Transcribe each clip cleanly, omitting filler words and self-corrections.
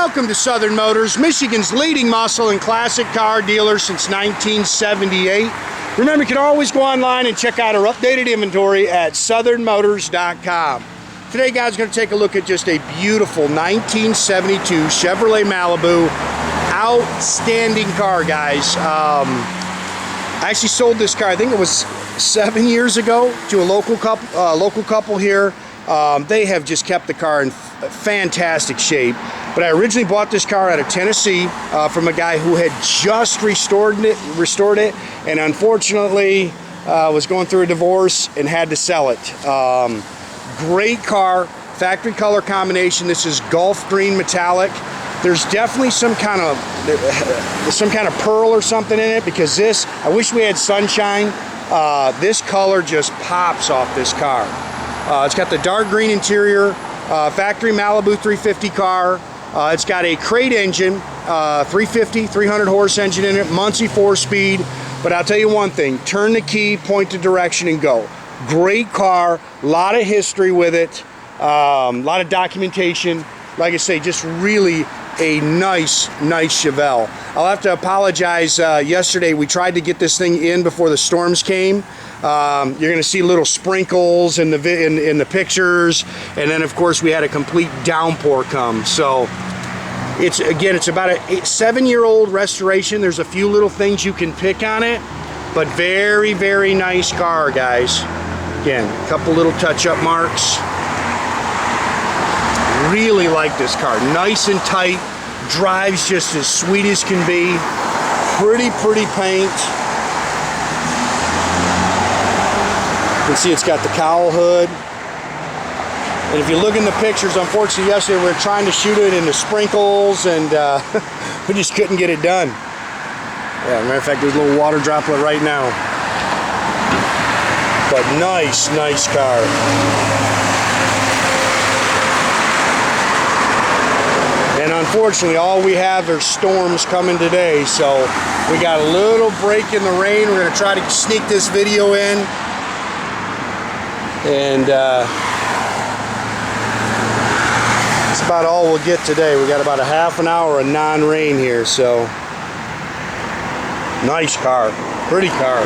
Welcome to Southern Motors, Michigan's leading muscle and classic car dealer since 1978. Remember, you can always go online and check out our updated inventory at southernmotors.com. Today, guys, we're going to take a look at just a beautiful 1972 Chevrolet Malibu. Outstanding car, guys. I actually sold this car, I think it was 7 years ago, to a local couple here. They have just kept the car in fantastic shape. But I originally bought this car out of Tennessee from a guy who had just restored it, and unfortunately was going through a divorce and had to sell it. Great car, factory color combination. This is Gulf green metallic. There's definitely some kind of pearl or something in it, because this, I wish we had sunshine. This color just pops off this car. It's got the dark green interior, factory Malibu 350 car. It's got a crate engine, 350, 300 horse engine in it, Muncie 4-speed. But I'll tell you one thing, turn the key, point the direction, and go. Great car, a lot of history with it, a lot of documentation. Like I say, just really a nice Chevelle. I'll have to apologize. Yesterday we tried to get this thing in before the storms came. You're going to see little sprinkles in the pictures, and then of course we had a complete downpour come. So it's about a 7-year-old restoration. There's a few little things you can pick on it, but very nice car, guys. Again, a couple little touch-up marks. Really like this car. Nice and tight, drives just as sweet as can be. Pretty paint. You can see it's got the cowl hood. And if you look in the pictures, unfortunately yesterday we were trying to shoot it in the sprinkles, and we just couldn't get it done. Yeah, matter of fact, there's a little water droplet right now. But nice car. And unfortunately, all we have are storms coming today, so we got a little break in the rain. We're going to try to sneak this video in. And it's about all we'll get today. We got about a half an hour of non-rain here, so nice car, pretty car.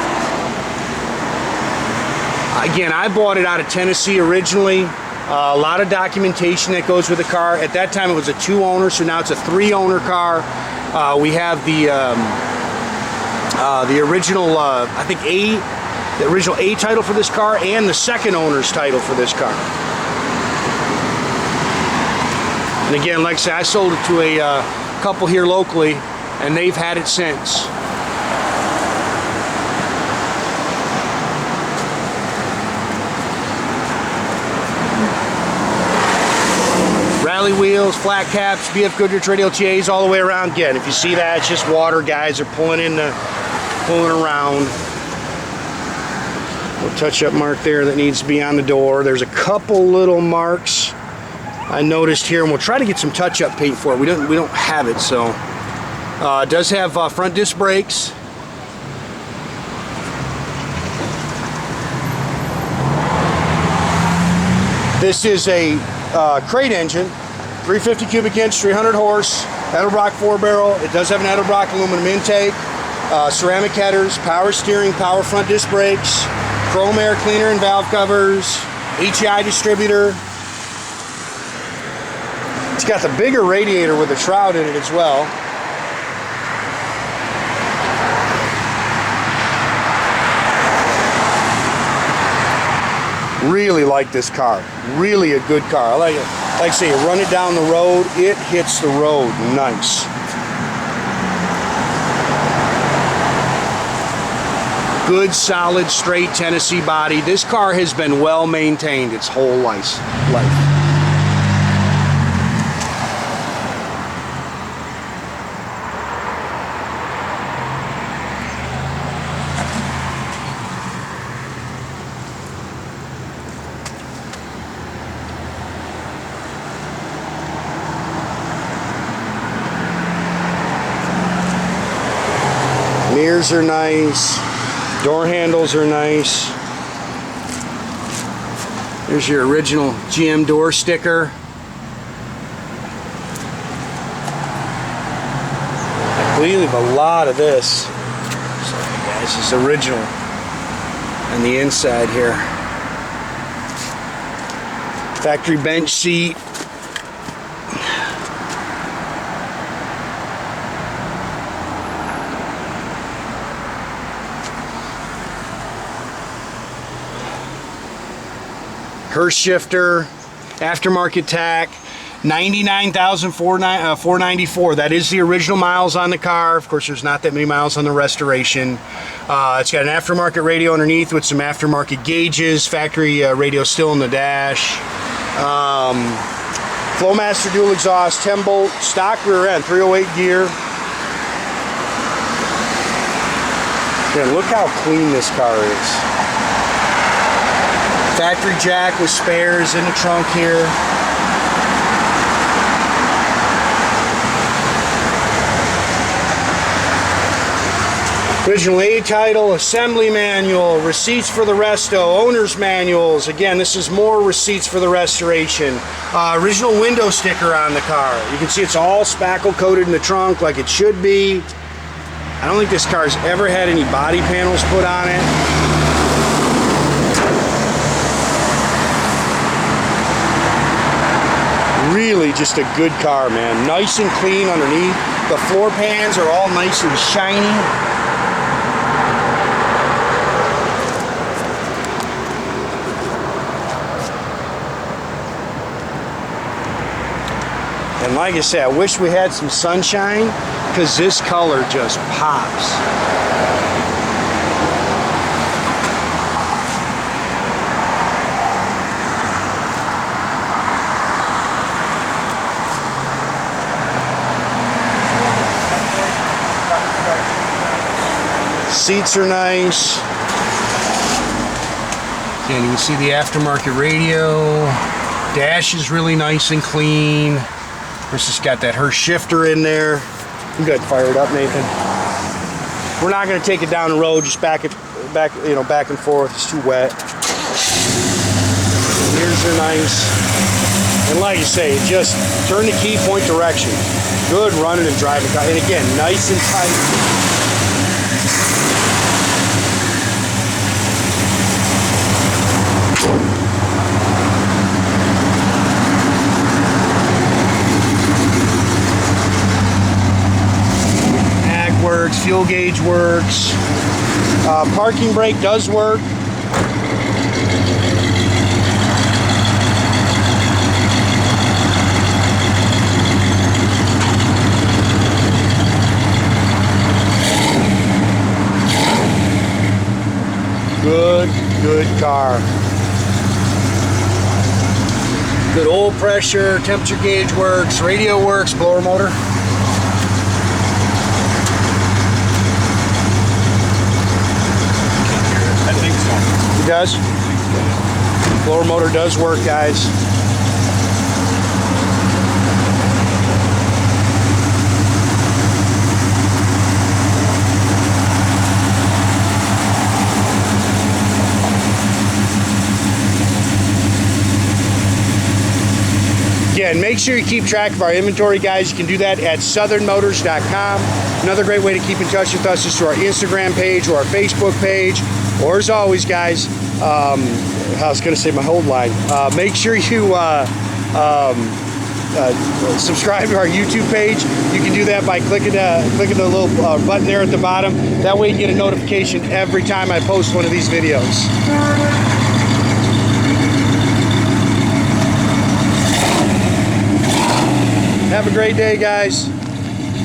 Again, I bought it out of Tennessee originally. A lot of documentation that goes with the car. At that time it was a 2-owner, so now it's a 3-owner car. We have the original, I think the original A title for this car, and the second owner's title for this car. And again, like I said, I sold it to a couple here locally, and they've had it since. Rally wheels, flat caps, BF Goodrich Radial TAs all the way around. Again, if you see that, it's just water, guys. They're pulling around. Little touch-up mark there that needs to be on the door. There's a couple little marks I noticed here, and we'll try to get some touch-up paint for it. We don't have it, so it does have front disc brakes. This is a crate engine, 350 cubic inch, 300 horse, Edelbrock 4-barrel. It does have an Edelbrock aluminum intake, ceramic headers, power steering, power front disc brakes, chrome air cleaner and valve covers, HEI distributor. It's got the bigger radiator with a shroud in it as well. Really like this car. Really a good car. I like it. Like I say, you run it down the road, it hits the road nice. Good, solid, straight Tennessee body. This car has been well maintained its whole life. Mirrors are nice. Door handles are nice. There's your original GM door sticker. We leave a lot of this. So, yeah, this is original on the inside here. Factory bench seat. Hurst shifter, aftermarket tach, 99,494. That is the original miles on the car. Of course, there's not that many miles on the restoration. It's got an aftermarket radio underneath with some aftermarket gauges. Factory radio still in the dash. Flowmaster dual exhaust, 10 bolt, stock rear end, 308 gear. Yeah, look how clean this car is. Factory jack with spares in the trunk here. Original A title, assembly manual, receipts for the resto, owner's manuals. Again, this is more receipts for the restoration. Original window sticker on the car. You can see it's all spackle coated in the trunk like it should be. I don't think this car's ever had any body panels put on it. Really just a good car, man. Nice and clean underneath. The floor pans are all nice and shiny. And like I said, I wish we had some sunshine because this color just pops. Seats are nice. Again, you can see the aftermarket radio. Dash is really nice and clean. Of course, it's got that Hurst shifter in there. You go ahead and fire it up, Nathan. We're not going to take it down the road, just back and forth. It's too wet. Mirrors are nice. And like you say, just turn the key, point direction. Good running and driving car. And again, nice and tight. Fuel gauge works. Parking brake does work. Good car. Good oil pressure, temperature gauge works, radio works, blower motor. It does. Blower motor does work, guys. Again, make sure you keep track of our inventory, guys. You can do that at southernmotors.com. Another great way to keep in touch with us is through our Instagram page or our Facebook page. Or as always, guys, I was going to say my whole line. Make sure you subscribe to our YouTube page. You can do that by clicking the little button there at the bottom. That way you get a notification every time I post one of these videos. Have a great day, guys.